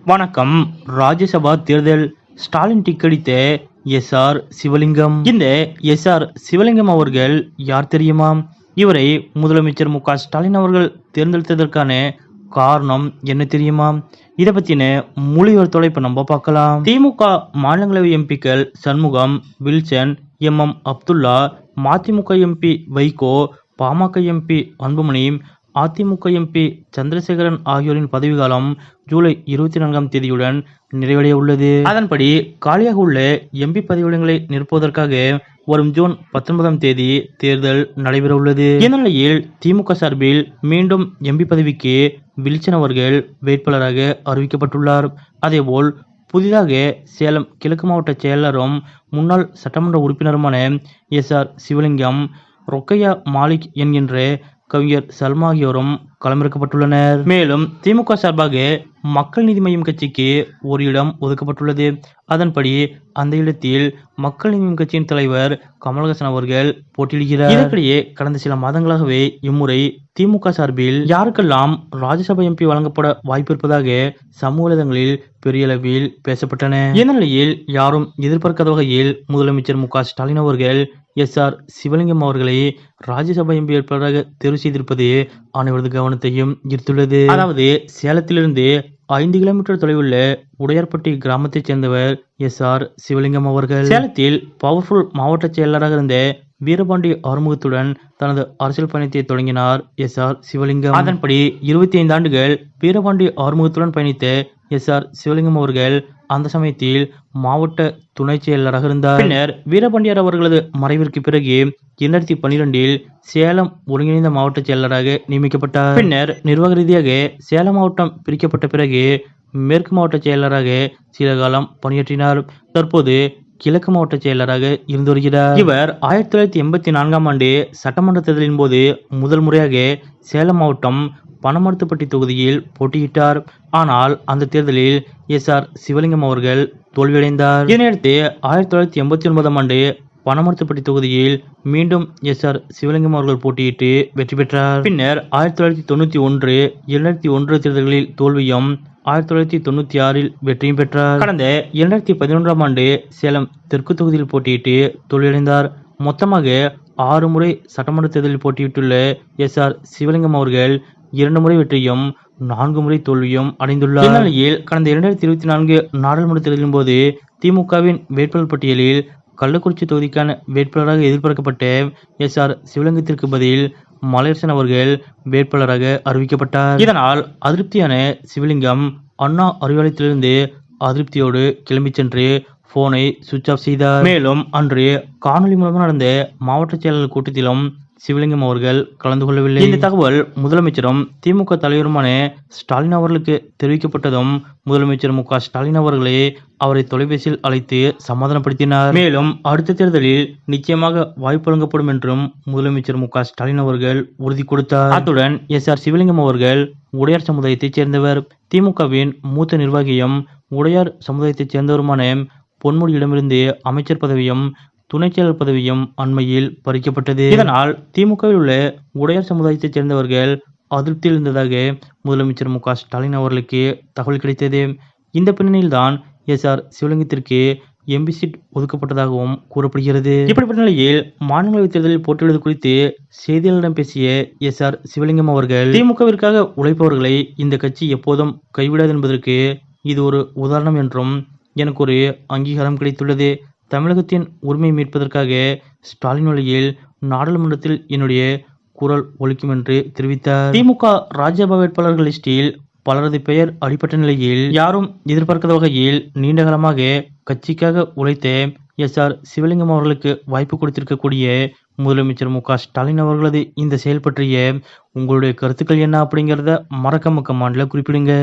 வணக்கம். ராஜ்யசபா தேர்தல் ஸ்டாலின் டிக்கெடித்த சிவலிங்கம். இந்த சிவலிங்கம் அவர்கள் யார் தெரியுமா? இவரை முதலமைச்சர் ஸ்டாலின் அவர்கள் தேர்ந்தெடுத்ததற்கான காரணம் என்ன தெரியுமா? இதை பத்தின முழு விவரத்தோட இப்ப நம்ம பார்க்கலாம். திமுக மாநிலங்களவை எம்பிக்கள் Shanmugam, Wilson, Abdullah, MDMK MP Vaiko, PMK MP Anbumani, AIADMK MP Chandrasekaran ஆகியோரின் பதவிக்காலம் ஜூலை 24ஆம் தேதியுடன் நிறைவடைய உள்ளது. அதன்படி காலியாக உள்ள எம்பி பதவியிடங்களை நிரப்புவதற்காக வரும் ஜூன் 19ஆம் தேதி தேர்தல் நடைபெற உள்ளது. இந்த நிலையில் திமுக சார்பில் மீண்டும் எம்பி பதவிக்கு வில்சன் அவர்கள் வேட்பாளராக அறிவிக்கப்பட்டுள்ளார். அதேபோல் புதிதாக சேலம் கிழக்கு மாவட்ட செயலரும் முன்னாள் சட்டமன்ற உறுப்பினருமான சிவலிங்கம், ரொக்கையா மாலிக் என்கின்ற கவிஞர் சல்மா ஆகியோரும் களமிறக்கப்பட்டுள்ளனர். மேலும் திமுக சார்பாக மக்கள் நீதி மய்யம் கட்சிக்கு ஒரு இடம் ஒதுக்கப்பட்டுள்ளது. அதன்படி அந்த இடத்தில் மக்கள் நீதி மய்யம் கட்சியின் தலைவர் கமலஹாசன் அவர்கள் போட்டியிடுகிறார். இதற்கிடையே கடந்த சில மாதங்களாகவே இம்முறை திமுக சார்பில் யாருக்கெல்லாம் ராஜ்யசபா எம்பி வழங்கப்பட வாய்ப்பு இருப்பதாக சமூக வலைதளங்களில் பெரிய அளவில் பேசப்பட்டன. இந்த நிலையில் யாரும் எதிர்பார்க்காத வகையில் முதலமைச்சர் ஸ்டாலின் அவர்கள் சிவலிங்கம் அவர்களை ராஜ்யசபா எம்பி வேட்பாளராக தேர்வு செய்திருப்பது அனைவரது கவனத்தையும் ஈர்த்துள்ளது. அதாவது சேலத்திலிருந்து 5 கிலோமீட்டர் தொலைவுள்ள உடையார்பட்டி கிராமத்தைச் சேர்ந்தவர் சிவலிங்கம் அவர்கள். சேலத்தில் பவர்ஃபுல் மாவட்ட செயலராக இருந்த வீரபாண்டி ஆறுமுகத்துடன் தனது அரசியல் பயணத்தை தொடங்கினார் சிவலிங்கம். அதன்படி 25 ஆண்டுகள் வீரபாண்டி ஆறுமுகத்துடன் பயணித்த சிவலிங்கம் அவர்கள் அந்த சமயத்தில் மாவட்ட துணை செயலராக இருந்தார். பின்னர் வீரபாண்டியார் அவர்களது மறைவிற்கு பிறகு 2012இல் சேலம் ஒருங்கிணைந்த மாவட்ட செயலராக நியமிக்கப்பட்டார். பின்னர் நிர்வாக ரீதியாக சேலம் மாவட்டம் பிரிக்கப்பட்ட பிறகு மேற்கு மாவட்ட செயலராக சில காலம் பணியாற்றினார். தற்போது கிழக்கு மாவட்ட செயலராக இருந்து வருகிறார். இவர் 1984ஆம் ஆண்டு சட்டமன்ற தேர்தலின் போது முதல் முறையாக சேலம் மாவட்டம் பனமரத்துப்பட்டி தொகுதியில் போட்டியிட்டார். ஆனால் அந்த தேர்தலில் சிவலிங்கம் அவர்கள் தோல்வியடைந்தார். இதனையடுத்து 1989ஆம் ஆண்டு பனமரத்துப்பட்டி தொகுதியில் மீண்டும் சிவலிங்கம் அவர்கள் போட்டியிட்டு வெற்றி பெற்றார். பின்னர் 1991, 2001 தேர்தல்களில் தோல்வியும் 1996இல் வெற்றியும் பெற்றார். கடந்த 2011ஆம் ஆண்டு சேலம் தெற்கு தொகுதியில் போட்டியிட்டு தோல்வியடைந்தார். மொத்தமாக 6 முறை சட்டமன்ற தேர்தலில் போட்டியிட்டுள்ள சிவலிங்கம் அவர்கள் 2 முறை வெற்றியும் 4 முறை தோல்வியும் அடைந்துள்ளார். இந்நிலையில் கடந்த 2024 நாடாளுமன்ற தேர்தலின் போது திமுகவின் வேட்பாளர் பட்டியலில் கள்ளக்குறிச்சி தொகுதிக்கான வேட்பாளராக எதிர்பார்க்கப்பட்ட சிவலிங்கத்திற்கு பதில் மலையரசன் அவர்கள் வேட்பாளராக அறிவிக்கப்பட்டார். இதனால் அதிருப்தியான சிவலிங்கம் அண்ணா அறிவாலயத்திலிருந்து அதிருப்தியோடு கிளம்பி சென்று போனை சுவிட்ச் ஆஃப் செய்தார். மேலும் அன்று காணொலி மூலமாக நடந்த மாவட்ட செயலாளர் கூட்டத்திலும் சிவலிங்கம் அவர்கள் கலந்து கொள்ளவில்லை. இந்த தகவல் முதலமைச்சரும் திமுக தலைவருமான ஸ்டாலின் அவர்களுக்கு தெரிவிக்கப்பட்டதும் முதலமைச்சர் ஸ்டாலின் அவர்களே அவரை தொலைபேசியில் அழைத்து சமாதானப்படுத்தினார். மேலும் அடுத்த தேர்தலில் நிச்சயமாக வாய்ப்பு வழங்கப்படும் என்றும் முதலமைச்சர் ஸ்டாலின் அவர்கள் உறுதி கொடுத்தார். அத்துடன் சிவலிங்கம் அவர்கள் உடையார் சமுதாயத்தைச் சேர்ந்தவர். திமுகவின் மூத்த நிர்வாகியும் உடையார் சமுதாயத்தைச் சேர்ந்தவருமான பொன்முடியிடமிருந்து அமைச்சர் பதவியும் துணை செயலர் பதவியும் அண்மையில் பறிக்கப்பட்டது. இதனால் திமுகவில் உள்ள உடையார் சமுதாயத்தைச் சேர்ந்தவர்கள் அதிருப்தியில் இருந்ததாக முதலமைச்சர் ஸ்டாலின் அவர்களுக்கு தகவல் கிடைத்தது. இந்த பின்னணியில்தான் சிவலிங்கத்திற்கு எம்பி சீட் ஒதுக்கப்பட்டதாகவும் கூறப்படுகிறது. இப்படிப்பட்ட நிலையில் மாநிலங்களவை தேர்தலில் போட்டியிடுவது குறித்து செய்தியாளரிடம் பேசிய சிவலிங்கம் அவர்கள் திமுகவிற்காக உழைப்பவர்களை இந்த கட்சி எப்போதும் கைவிடாது என்பதற்கு இது ஒரு உதாரணம் என்றும் எனக்கு ஒரு அங்கீகாரம் கிடைத்துள்ளது. தமிழகத்தின் உரிமை மீட்பதற்காக ஸ்டாலின் வழியில் நாடாளுமன்றத்தில் என்னுடைய குரல் ஒலிக்கும் என்று தெரிவித்தார். திமுக ராஜ்யசபா வேட்பாளர்கள் லிஸ்டில் பலரது பெயர் அடிபட்ட நிலையில் யாரும் எதிர்பார்க்காத வகையில் நீண்ட காலமாக கட்சிக்காக உழைத்த சிவலிங்கம் அவர்களுக்கு வாய்ப்பு கொடுத்திருக்கக்கூடிய முதலமைச்சர் ஸ்டாலின் அவர்களது இந்த செயல் பற்றிய உங்களுடைய கருத்துக்கள் என்ன அப்படிங்கிறத மறக்காம கமெண்ட்ல குறிப்பிடுங்க.